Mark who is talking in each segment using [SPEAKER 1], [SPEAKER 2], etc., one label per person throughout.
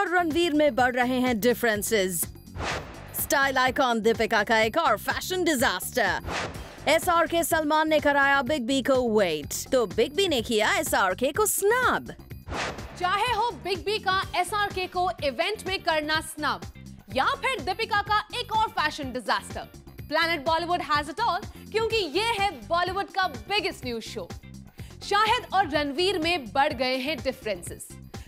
[SPEAKER 1] और रणवीर में बढ़ रहे हैं डिफरेंसेस। स्टाइल आइकॉन दीपिका का एक और फैशन डिजास्टर। SRK सलमान ने कराया बिग बी को वेट, तो बिग बी ने किया SRK को स्नब।
[SPEAKER 2] चाहे हो बिग बी का SRK को इवेंट में करना स्नब या फिर दीपिका का एक और fashion disaster, planet Bollywood has it all, क्योंकि ये है बॉलीवुड का बिगेस्ट न्यूज शो। शाहिद और रणवीर में बढ़ गए हैं डिफरेंसेस।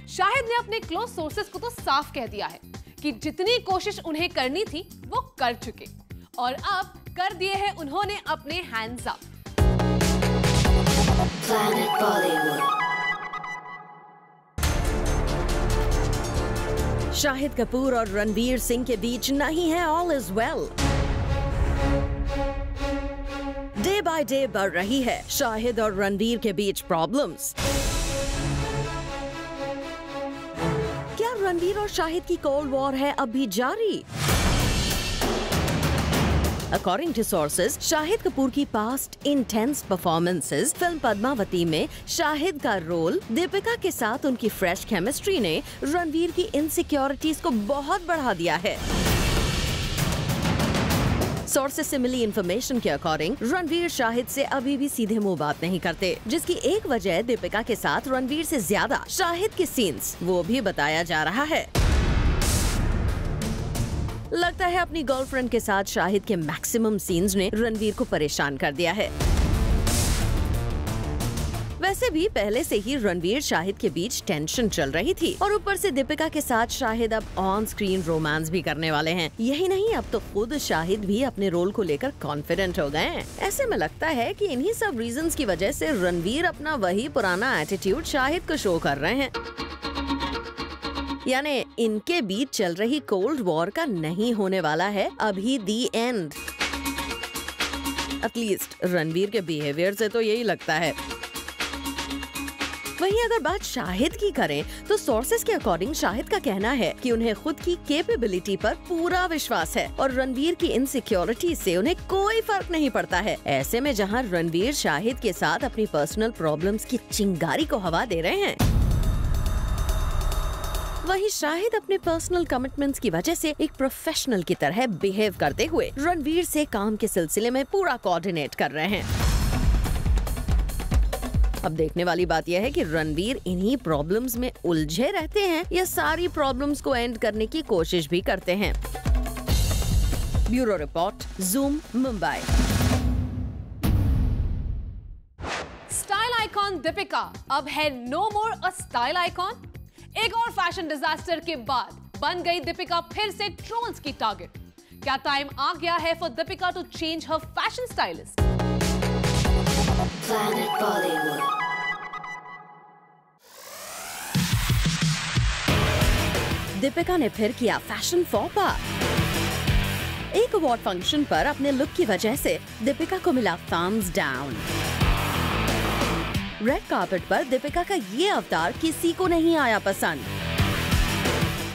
[SPEAKER 2] शाहिद ने अपने क्लोज सोर्सेस को तो साफ कह दिया है कि जितनी कोशिश उन्हें करनी थी वो कर चुके, और अब कर दिए हैं उन्होंने अपने hands up.
[SPEAKER 3] Planet Bollywood.
[SPEAKER 1] Shahid Kapoor और रणवीर सिंह के बीच नहीं है all is well. Day by day बढ़ रही है शाहिद और रणवीर के बीच प्रॉब्लम्स। क्या रणवीर और शाहिद की कोल्ड वॉर है अब भी जारी? According to sources, Shahid Kapoor की past intense performances film Padmavati में शाहिद का रोल, दीपिका के साथ उनकी फ्रेश केमिस्ट्री ने रणवीर की इनसिक्योरिटीज को बहुत बढ़ा दिया है। सोर्सेस से मिली इंफॉर्मेशन के अकॉर्डिंग रणवीर शाहिद से अभी भी सीधे मुंह बात नहीं करते, जिसकी एक वजह दीपिका के साथ रणवीर से ज्यादा शाहिद के सीन्स वो भी बताया जा रहा है। लगता है अपनी गर्लफ्रेंड के साथ शाहिद के मैक्सिमम सीन्स ने रणवीर को परेशान कर दिया है। वैसे भी पहले से ही रणवीर शाहिद के बीच टेंशन चल रही थी, और ऊपर से दीपिका के साथ शाहिद अब ऑन स्क्रीन रोमांस भी करने वाले हैं। यही नहीं, अब तो खुद शाहिद भी अपने रोल को लेकर कॉन्फिडेंट हो गए हैं। ऐसे में लगता है कि इन्हीं सब रीजंस की वजह से रणवीर अपना वही पुराना एटीट्यूड शाहिद को शो कर रहे हैं। यानी इनके बीच चल रही कोल्ड वॉर का नहीं होने वाला है अभी दी एंड। एटलीस्ट रणवीर के बिहेवियर से तो यही लगता है। वहीं अगर बात शाहिद की करें तो सोर्सेस के अकॉर्डिंग शाहिद का कहना है कि उन्हें खुद की कैपेबिलिटी पर पूरा विश्वास है और रणवीर की इनसिक्योरिटी से उन्हें कोई फर्क नहीं पड़ता है। ऐसे में जहां रणवीर शाहिद के साथ अपनी पर्सनल प्रॉब्लम्स की चिंगारी को हवा दे रहे हैं, वहीं शाहिद अपने पर्सनल कमिटमेंट्स की वजह से एक प्रोफेशनल की तरह बिहेव करते हुए रणवीर से काम के सिलसिले में पूरा कोऑर्डिनेट कर रहे हैं। अब देखने वाली बात यह है कि रणवीर इन्हीं प्रॉब्लम्स में उलझे रहते हैं या सारी प्रॉब्लम्स को एंड करने की कोशिश भी करते हैं। Bureau report, Zoom, Mumbai.
[SPEAKER 2] Style icon Deepika अब है no more a style icon. एक और फैशन डिजास्टर के बाद बन गई दीपिका फिर से ट्रोल्स की टारगेट। क्या टाइम आ गया है for Deepika to change her fashion stylist?
[SPEAKER 3] Planet Bollywood.
[SPEAKER 1] Deepika ने फिर किया फैशन फॉपा। एक अवार्ड फंक्शन पर अपने लुक की वजह से दीपिका को मिला थम्स डाउन। रेड कार्पेट पर दीपिका का ये अवतार किसी को नहीं आया पसंद।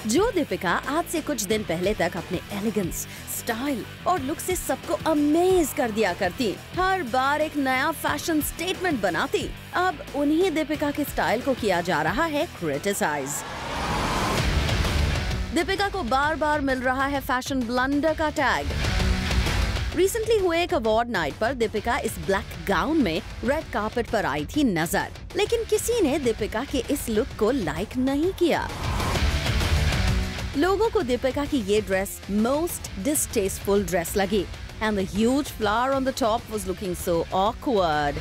[SPEAKER 1] जो दीपिका आज से कुछ दिन पहले तक अपने एलिगेंस, स्टाइल और लुक से सबको अमेज कर दिया करती, हर बार एक नया फैशन स्टेटमेंट बनाती, अब उन्हीं दीपिका के स्टाइल को किया जा रहा है क्रिटिसाइज। दीपिका को बार बार मिल रहा है फैशन ब्लंडर का टैग। रिसेंटली हुए एक अवार्ड नाइट पर दीपिका इस ब्लैक गाउन में रेड कार्पेट पर आई थी नजर, लेकिन किसी ने दीपिका के इस लुक को लाइक नहीं किया। लोगों को दीपिका की ये ड्रेस मोस्ट डिस्टेस्टफुल ड्रेस लगी and the huge flower on the top was looking so awkward.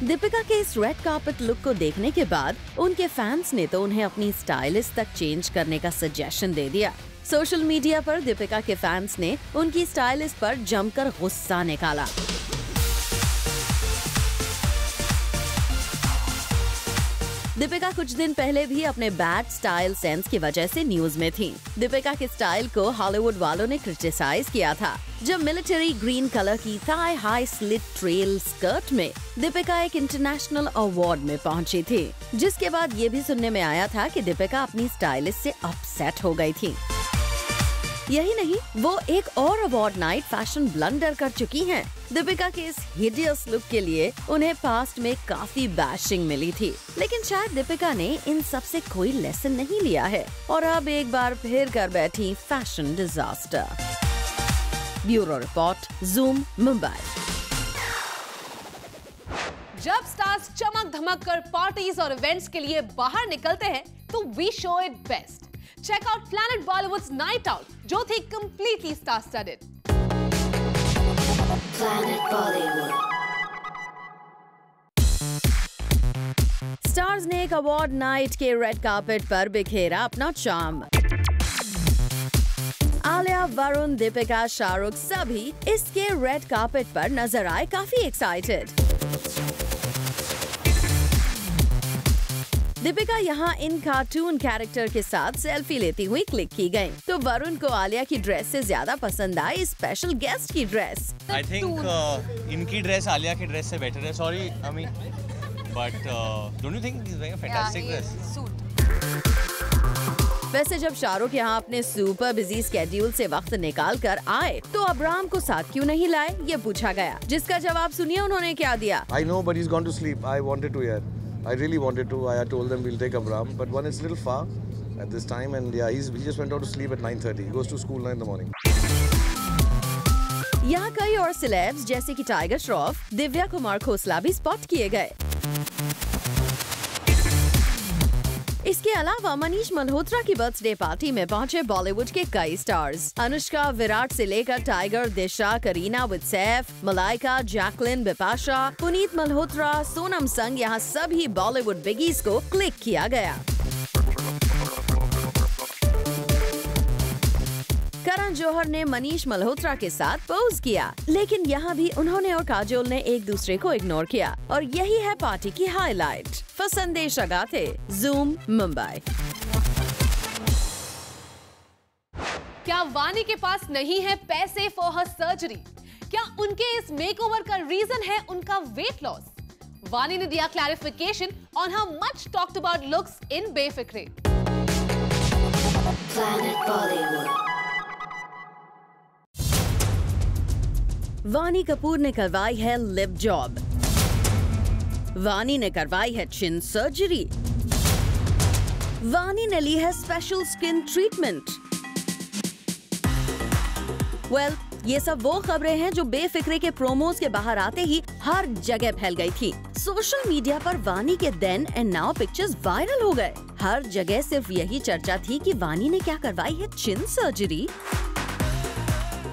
[SPEAKER 1] Deepika के इस रेड कार्पेट लुक को देखने के बाद उनके फैंस ने तो उन्हें अपनी स्टाइलिस्ट तक चेंज करने का सजेशन दे दिया। सोशल मीडिया पर दीपिका के फैंस ने उनकी स्टाइलिस्ट पर जमकर गुस्सा निकाला। दीपिका कुछ दिन पहले भी अपने बैड स्टाइल सेंस की वजह से न्यूज में थी। दीपिका के स्टाइल को हॉलीवुड वालों ने क्रिटिसाइज किया था, जब मिलिट्री ग्रीन कलर की thigh high slit trail skirt में दीपिका एक इंटरनेशनल अवार्ड में पहुंची थी, जिसके बाद ये भी सुनने में आया था कि दीपिका अपनी स्टाइलिस्ट से अपसेट हो गई थी। यही नहीं, वो एक और अवार्ड नाइट फैशन ब्लंडर कर चुकी हैं। दीपिका के इस हिडियस लुक के लिए उन्हें पास्ट में काफी बैशिंग मिली थी, लेकिन शायद दीपिका ने इन सब से कोई लेसन नहीं लिया है और अब एक बार फिर कर बैठी fashion disaster. Bureau report, Zoom, Mumbai.
[SPEAKER 2] जब स्टार्स चमक धमक कर पार्टीज और इवेंट्स के लिए बाहर निकलते हैं तो we show it best. Check out Planet Bollywood's night out, जो थी completely star studded.
[SPEAKER 3] Planet Bollywood.
[SPEAKER 1] Stars ने एक अवार्ड नाइट के रेड कार्पेट पर बिखेरा अपना चार्म। आलिया, वरुण, दीपिका, शाहरुख सभी इसके रेड कार्पेट पर नजर आए काफी एक्साइटेड। दीपिका यहाँ इन कार्टून कैरेक्टर के साथ सेल्फी लेती हुई क्लिक की गयी, तो वरुण को आलिया की ड्रेस से ज्यादा पसंद आई स्पेशल गेस्ट की ड्रेस।
[SPEAKER 4] आई थिंक इनकी ड्रेस आलिया की ड्रेस से बेटर है, सॉरी अमी, but don't you think is very fantastic dress?
[SPEAKER 1] वैसे जब शाहरुख यहाँ अपने सुपर बिजी स्केड्यूल से वक्त निकाल कर आए तो अब्राम को साथ क्यों नहीं लाए, ये पूछा गया, जिसका जवाब सुनिए उन्होंने क्या दिया।
[SPEAKER 5] I know, but he's gone to sleep. I wanted to, yeah. I really wanted to. I had told them we'll take Abram, but one is a little far at this time, and yeah, he just went out to sleep at 9:30. He goes to school 9 in the morning.
[SPEAKER 1] यहाँ कई और syllabus जैसे कि tiger Shroff, Divya Kumar Khosla भी spot किए गए। इसके अलावा मनीष मल्होत्रा की बर्थडे पार्टी में पहुंचे बॉलीवुड के कई स्टार्स। अनुष्का, विराट से लेकर tiger, Disha, Kareena with Saif, Malaika, Jacqueline, Bipasha, Puneet Malhotra, Sonam संग, यहाँ सभी बॉलीवुड बिगीज को क्लिक किया गया। करण जौहर ने मनीष मल्होत्रा के साथ पोज किया, लेकिन यहाँ भी उन्होंने और काजोल ने एक दूसरे को इग्नोर किया और यही है पार्टी की हाईलाइट। संदेश अगाथे, ज़ूम, मुंबई।
[SPEAKER 2] क्या वानी के पास नहीं है पैसे फॉर हर सर्जरी? क्या उनके इस मेकओवर का रीजन है उनका वेट लॉस? वानी ने दिया clarification on her much talked about looks in Befikre.
[SPEAKER 3] Planet Bollywood.
[SPEAKER 1] वानी कपूर ने करवाई है लिप जॉब। वानी ने करवाई है चिन सर्जरी। वानी ने ली है स्पेशल स्किन ट्रीटमेंट। ये सब वो खबरें हैं जो बेफिक्रे के प्रोमोज के बाहर आते ही हर जगह फैल गई थी। सोशल मीडिया पर वानी के then and now pictures viral हो गए। हर जगह सिर्फ यही चर्चा थी कि वानी ने क्या करवाई है चिन सर्जरी।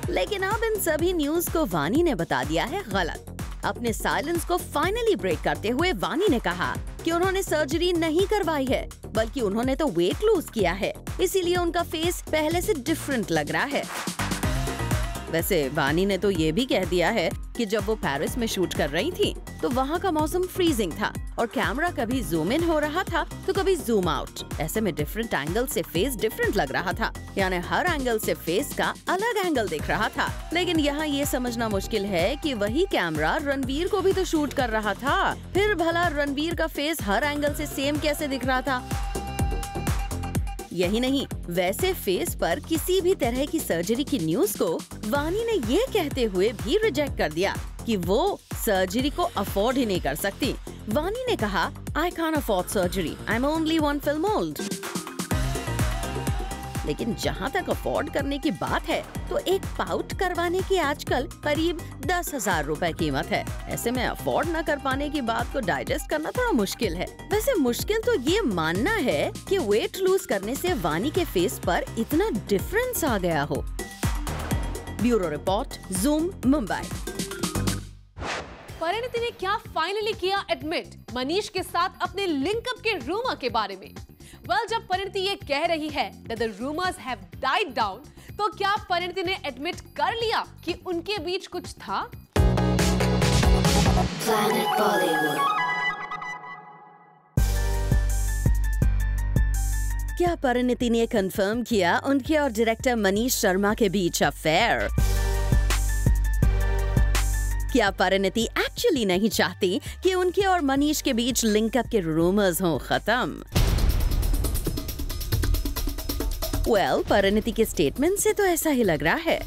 [SPEAKER 1] लेकिन अब इन सभी न्यूज को वानी ने बता दिया है गलत। अपने साइलेंस को फाइनली ब्रेक करते हुए वानी ने कहा कि उन्होंने सर्जरी नहीं करवाई है, बल्कि उन्होंने तो वेट लूज किया है, इसीलिए उनका फेस पहले से डिफरेंट लग रहा है। वैसे वानी ने तो ये भी कह दिया है कि जब वो पेरिस में शूट कर रही थी तो वहाँ का मौसम फ्रीजिंग था और कैमरा कभी जूम इन हो रहा था तो कभी जूम आउट। ऐसे में डिफरेंट एंगल से फेस डिफरेंट लग रहा था, यानी हर एंगल से फेस का अलग एंगल दिख रहा था। लेकिन यहाँ ये समझना मुश्किल है कि वही कैमरा रणवीर को भी तो शूट कर रहा था, फिर भला रणवीर का फेस हर एंगल से सेम कैसे दिख रहा था? यही नहीं, वैसे फेस पर किसी भी तरह की सर्जरी की न्यूज को वानी ने ये कहते हुए भी रिजेक्ट कर दिया कि वो सर्जरी को अफोर्ड ही नहीं कर सकती। वानी ने कहा, I can't afford surgery, I am only one film old. लेकिन जहाँ तक अफोर्ड करने की बात है तो एक पाउट करवाने की आजकल करीब 10,000 रुपए कीमत है। ऐसे में अफोर्ड न कर पाने की बात को डाइजेस्ट करना थोड़ा मुश्किल है। वैसे मुश्किल तो ये मानना है कि वेट लूज करने से वानी के फेस पर इतना डिफरेंस आ गया हो। Bureau report, Zoom, Mumbai.
[SPEAKER 2] Parineeti ने क्या फाइनली किया एडमिट मनीष के साथ अपने लिंकअप के रूमर के बारे में? जब परिणीति ये कह रही है that the rumors have died down, तो क्या परिणीति ने एडमिट कर लिया कि उनके बीच कुछ था?
[SPEAKER 3] Planet Bollywood.
[SPEAKER 1] क्या परिणीति ने कंफर्म किया उनके और डायरेक्टर मनीष शर्मा के बीच अफेयर? क्या परिणीति एक्चुअली नहीं चाहती कि उनके और मनीष के बीच लिंकअप के रूमर्स हों खत्म? परिणीति के स्टेटमेंट से तो ऐसा ही लग रहा है।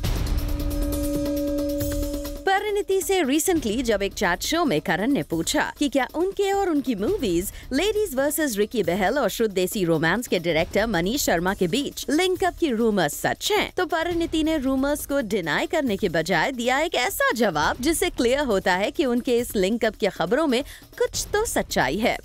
[SPEAKER 1] परिणीति से रिसेंटली जब एक चैट शो में करण ने पूछा कि क्या उनके और उनकी मूवीज लेडीज वर्सेस रिकी बहल और शुद्ध देसी रोमांस के डायरेक्टर मनीष शर्मा के बीच लिंकअप की रूमर्स सच हैं, तो परिणीति ने रूमर्स को डिनाई करने के बजाय दिया एक ऐसा जवाब जिससे क्लियर होता है कि उनके इस लिंकअप की खबरों में कुछ तो सच्चाई है।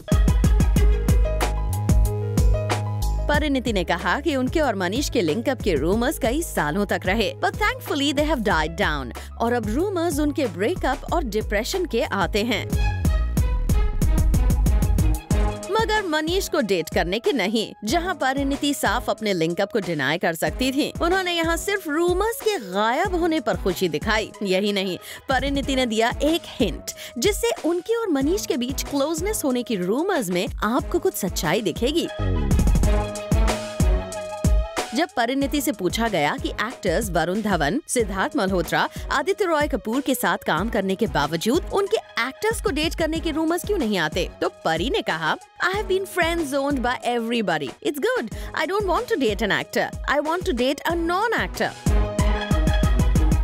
[SPEAKER 1] परिणीति ने कहा कि उनके और मनीष के लिंकअप के रूमर्स कई सालों तक रहे, but thankfully they have died down और अब रूमर्स उनके ब्रेकअप और डिप्रेशन के आते हैं, मगर मनीष को डेट करने के नहीं। जहां परिणीति साफ अपने लिंकअप को डिनाई कर सकती थी, उन्होंने यहां सिर्फ रूमर्स के गायब होने पर खुशी दिखाई। यही नहीं, परिणीति ने दिया एक हिंट जिससे उनके और मनीष के बीच क्लोजनेस होने की रूमर्स में आपको कुछ सच्चाई दिखेगी। जब परिणीति से पूछा गया कि एक्टर्स वरुण धवन, सिद्धार्थ मल्होत्रा, आदित्य रॉय कपूर के साथ काम करने के बावजूद उनके एक्टर्स को डेट करने के रूमर्स क्यों नहीं आते, तो परी ने कहा, I have been friend zoned by everybody. It's good. I don't want to date an actor. I want to date a non-actor.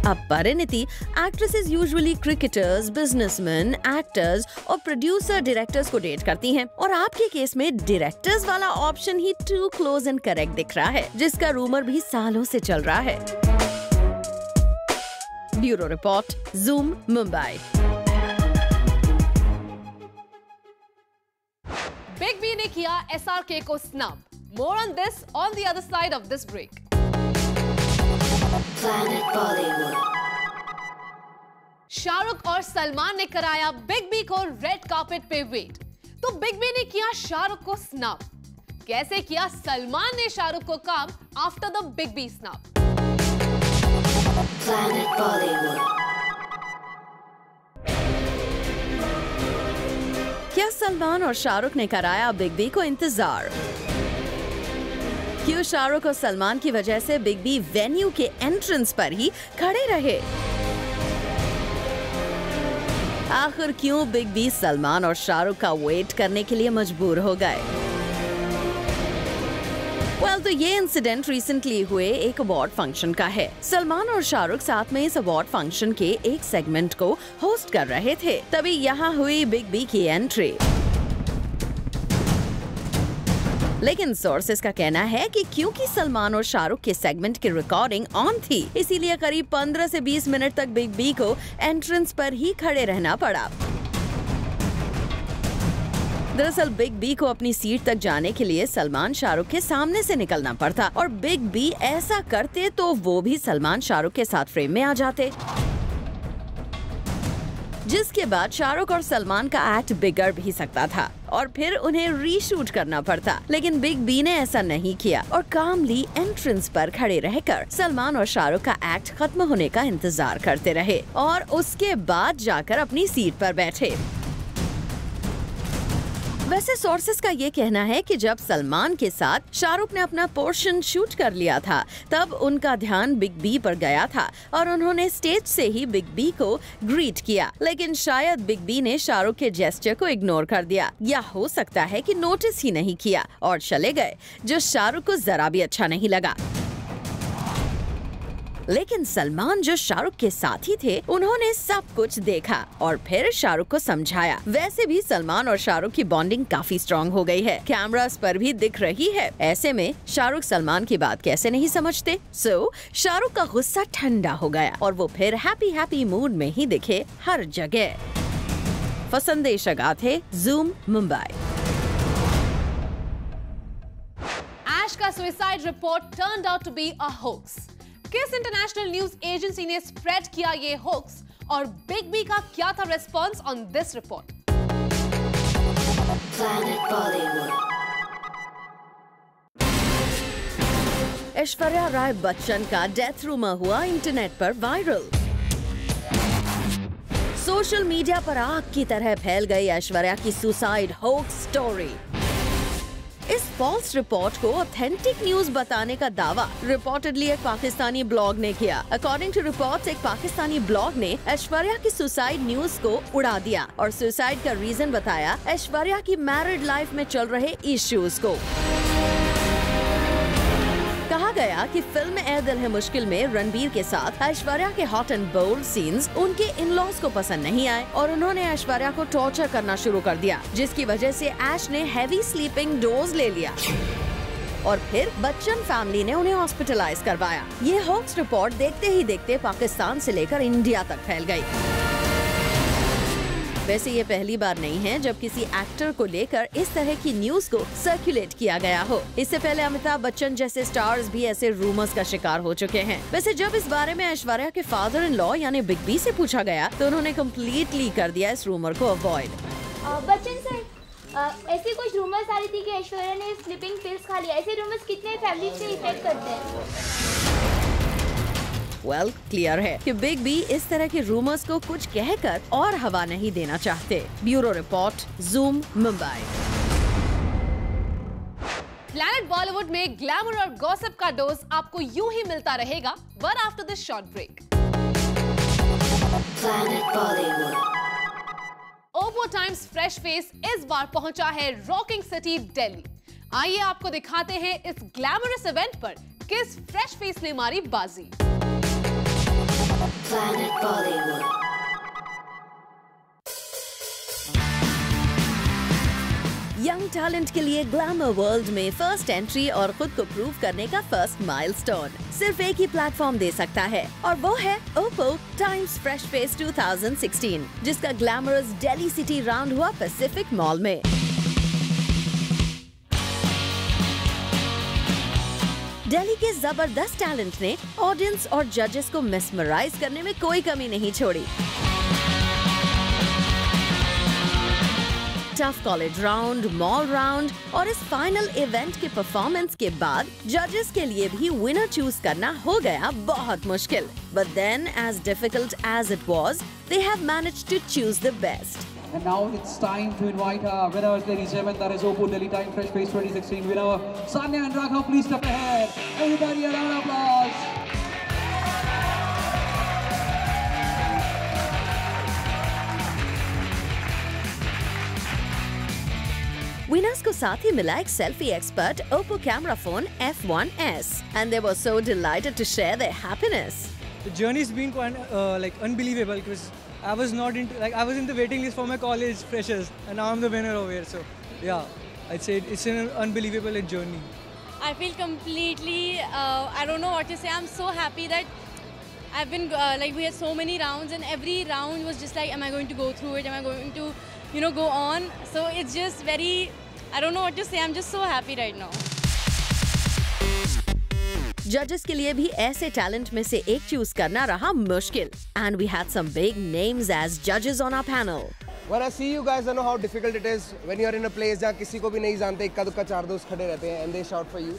[SPEAKER 1] अब Parineeti actresses usually cricketers, businessmen, actors और प्रोड्यूसर, डायरेक्टर्स को डेट करती हैं, और आपके केस में directors वाला option ही टू क्लोज एंड करेक्ट दिख रहा है, जिसका रूमर भी सालों से चल रहा है। Bureau report, Zoom, Mumbai.
[SPEAKER 2] Big B ने किया SRK को snub. More on this on the other side of this break.
[SPEAKER 3] Planet Bollywood.
[SPEAKER 2] Shahrukh और सलमान ने कराया बिग बी को रेड कार्पेट पे वेट, तो बिग बी ने किया शाहरुख को स्नब। कैसे किया सलमान ने शाहरुख को काम after the Big B snub?
[SPEAKER 3] Planet Bollywood.
[SPEAKER 1] क्या सलमान और शाहरुख ने कराया बिग बी को इंतजार? क्यों शाहरुख और सलमान की वजह से बिग बी वेन्यू के एंट्रेंस पर ही खड़े रहे? आखिर क्यों बिग बी सलमान और शाहरुख का वेट करने के लिए मजबूर हो गए? तो ये इंसिडेंट रिसेंटली हुए एक अवार्ड फंक्शन का है। सलमान और शाहरुख साथ में इस अवार्ड फंक्शन के एक सेगमेंट को होस्ट कर रहे थे, तभी यहाँ हुई बिग बी की एंट्री। लेकिन सोर्सेस का कहना है कि क्योंकि सलमान और शाहरुख के सेगमेंट की रिकॉर्डिंग ऑन थी, इसीलिए करीब 15 से 20 मिनट तक बिग बी को एंट्रेंस पर ही खड़े रहना पड़ा। दरअसल बिग बी को अपनी सीट तक जाने के लिए सलमान शाहरुख के सामने से निकलना पड़ता, और बिग बी ऐसा करते तो वो भी सलमान शाहरुख के साथ फ्रेम में आ जाते, जिसके बाद शाहरुख और सलमान का एक्ट बिगड़ भी सकता था और फिर उन्हें रीशूट करना पड़ता। लेकिन बिग बी ने ऐसा नहीं किया और कामली एंट्रेंस पर खड़े रहकर सलमान और शाहरुख का एक्ट खत्म होने का इंतजार करते रहे और उसके बाद जाकर अपनी सीट पर बैठे। वैसे सोर्सेस का ये कहना है कि जब सलमान के साथ शाहरुख ने अपना पोर्शन शूट कर लिया था, तब उनका ध्यान बिग बी पर गया था और उन्होंने स्टेज से ही बिग बी को ग्रीट किया। लेकिन शायद बिग बी ने शाहरुख के जेस्चर को इग्नोर कर दिया, या हो सकता है कि नोटिस ही नहीं किया और चले गए, जो शाहरुख को जरा भी अच्छा नहीं लगा। लेकिन सलमान जो शाहरुख के साथ ही थे, उन्होंने सब कुछ देखा और फिर शाहरुख को समझाया। वैसे भी सलमान और शाहरुख की बॉन्डिंग काफी स्ट्रॉन्ग हो गई है, कैमरास पर भी दिख रही है। ऐसे में शाहरुख सलमान की बात कैसे नहीं समझते? शाहरुख का गुस्सा ठंडा हो गया और वो फिर हैप्पी मूड में ही दिखे हर जगह। फसंदेश अगाथे, Zoom, मुंबई।
[SPEAKER 2] ऐश का suicide report turned out to be a hoax. किस इंटरनेशनल न्यूज एजेंसी ने स्प्रेड किया ये होक्स और बिग बी का क्या था response on this report?
[SPEAKER 3] Planet Bollywood.
[SPEAKER 1] Aishwarya Rai Bachchan का डेथ रूमर हुआ इंटरनेट पर वायरल। सोशल मीडिया पर आग की तरह फैल गई ऐश्वर्या की सुसाइड होक्स स्टोरी। इस फॉल्स रिपोर्ट को ऑथेंटिक न्यूज बताने का दावा रिपोर्टेडली एक पाकिस्तानी ब्लॉग ने किया। अकॉर्डिंग टू रिपोर्ट्स, एक पाकिस्तानी ब्लॉग ने ऐश्वर्या की सुसाइड न्यूज को उड़ा दिया और सुसाइड का रीजन बताया ऐश्वर्या की मैरिड लाइफ में चल रहे इश्यूज को। कहा गया कि फिल्म ए दिल है मुश्किल में रणबीर के साथ ऐश्वर्या के हॉट एंड बोल्ड सीन्स उनके इन-लॉज को पसंद नहीं आए और उन्होंने ऐश्वर्या को टॉर्चर करना शुरू कर दिया, जिसकी वजह से ऐश ने हैवी स्लीपिंग डोज ले लिया और फिर बच्चन फैमिली ने उन्हें हॉस्पिटलाइज करवाया। ये हॉक्स रिपोर्ट देखते ही देखते पाकिस्तान से लेकर इंडिया तक फैल गई। वैसे ये पहली बार नहीं है जब किसी एक्टर को लेकर इस तरह की न्यूज को सर्कुलेट किया गया हो। इससे पहले अमिताभ बच्चन जैसे स्टार्स भी ऐसे रूमर्स का शिकार हो चुके हैं। वैसे जब इस बारे में ऐश्वर्या के फादर इन लॉ यानी बिग बी से पूछा गया तो उन्होंने कम्प्लीटली कर दिया इस रूमर को अवॉइड।
[SPEAKER 6] बच्चन सर, ऐसी कुछ रूमर्स आ रही थी कि ऐश्वर्या ने स्लीपिंग पिल्स खा लिया। ऐसे रूमर्स कितने फैमिली से इफेक्ट करते हैं?
[SPEAKER 1] वेल, क्लियर है कि बिग बी इस तरह के रूमर्स को कुछ कहकर और हवा नहीं देना चाहते। Bureau report, Zoom, Mumbai.
[SPEAKER 2] Planet Bollywood में ग्लैमर और गॉसिप का डोज आपको यूं ही मिलता रहेगा, but after this short break.
[SPEAKER 3] Planet Bollywood.
[SPEAKER 2] Oppo Times fresh face इस बार पहुंचा है रॉकिंग सिटी दिल्ली। आइए आपको दिखाते हैं इस ग्लैमरस इवेंट पर किस फ्रेश फेस ने मारी बाजी।
[SPEAKER 3] Planet Bollywood.
[SPEAKER 1] यंग टैलेंट के लिए ग्लैमर वर्ल्ड में फर्स्ट एंट्री और खुद को प्रूव करने का फर्स्ट माइलस्टोन सिर्फ एक ही प्लेटफॉर्म दे सकता है और वो है ओप्पो टाइम्स फ्रेश फेस 2016, जिसका ग्लैमरस दिल्ली सिटी राउंड हुआ पैसिफिक मॉल में। दिल्ली के जबरदस्त टैलेंट ने ऑडियंस और जजेस को मेस्मराइज करने में कोई कमी नहीं छोड़ी। Tough college round, mall round और इस फाइनल इवेंट के परफॉर्मेंस के बाद जजेस के लिए भी विनर चूज करना हो गया बहुत मुश्किल। But then, as difficult as it was, they have managed to choose the best.
[SPEAKER 7] And now it's time to invite our winners, ladies and gentlemen. That is Oppo Delhi Time Fresh Face 2016 winner, Sanya and Raghav. Please step ahead. Everybody, a round of applause.
[SPEAKER 1] Winners को साथ ही मिला एक selfie expert Oppo camera phone F1s, and they were so delighted to share their happiness.
[SPEAKER 8] The journey's been quite unbelievable because I was in the waiting list for my college freshers and now I'm the winner over here. So yeah, I'd say it's an unbelievable journey.
[SPEAKER 9] I feel completely, I don't know what to say. I'm so happy that I've been, we had so many rounds and every round was just like, am I going to go through it? Am I going to, go on? So it's just very, I don't know what to say. I'm just so happy right now.
[SPEAKER 1] जजेस के लिए भी ऐसे talent में से एक choose करना रहा मुश्किल, and we had some big names as judges on our panel.
[SPEAKER 10] When I see you guys, I know how difficult it is when you are in a place जहाँ किसी को भी नहीं जानते, इक्का दुक्का चार दोस्त खड़े रहते हैं and they shout for you.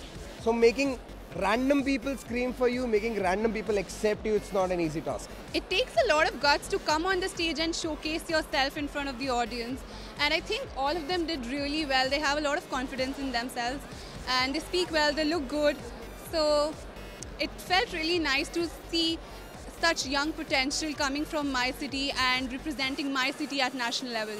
[SPEAKER 10] So making random people scream for you, making random people accept you, it's not an easy task.
[SPEAKER 11] It takes a lot of guts to come on the stage and showcase yourself in front of the audience. And I think all of them did really well. They have a lot of confidence in themselves and they speak well, they look good. So it felt really nice to see such young potential coming from my city and representing my city at national level.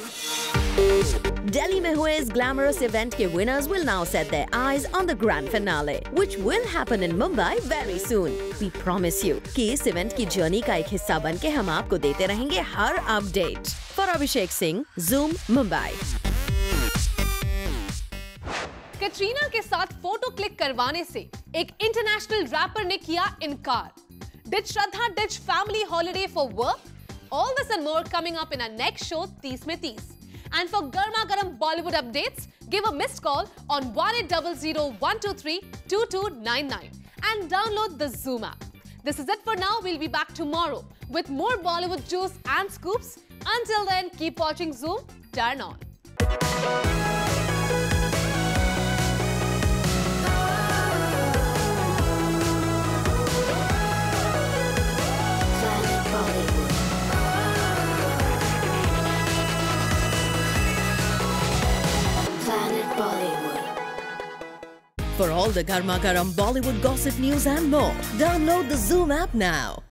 [SPEAKER 1] Delhi में हुए इस glamorous event के winners will now set their eyes on the grand finale, which will happen in Mumbai very soon. We promise you कि इस event की journey का एक हिस्सा बन के हम आपको देते रहेंगे हर update. For Abhishek Singh, Zoom, Mumbai.
[SPEAKER 2] Katrina के साथ फोटो क्लिक करवाने से एक इंटरनेशनल रैपर ने किया इनकार। Did Shraddha ditch family holiday for work? All this and more coming up in our next show, 30 में 30. And for Garma Garam Bollywood updates, give a missed call on 1800-123-2299 and download the Zoom app. This is it for now. We'll be back tomorrow with more Bollywood juice and scoops. Until then, keep watching Zoom. Turn on.
[SPEAKER 1] For all the Garma Garam Bollywood gossip news and more, download the Zoom app now.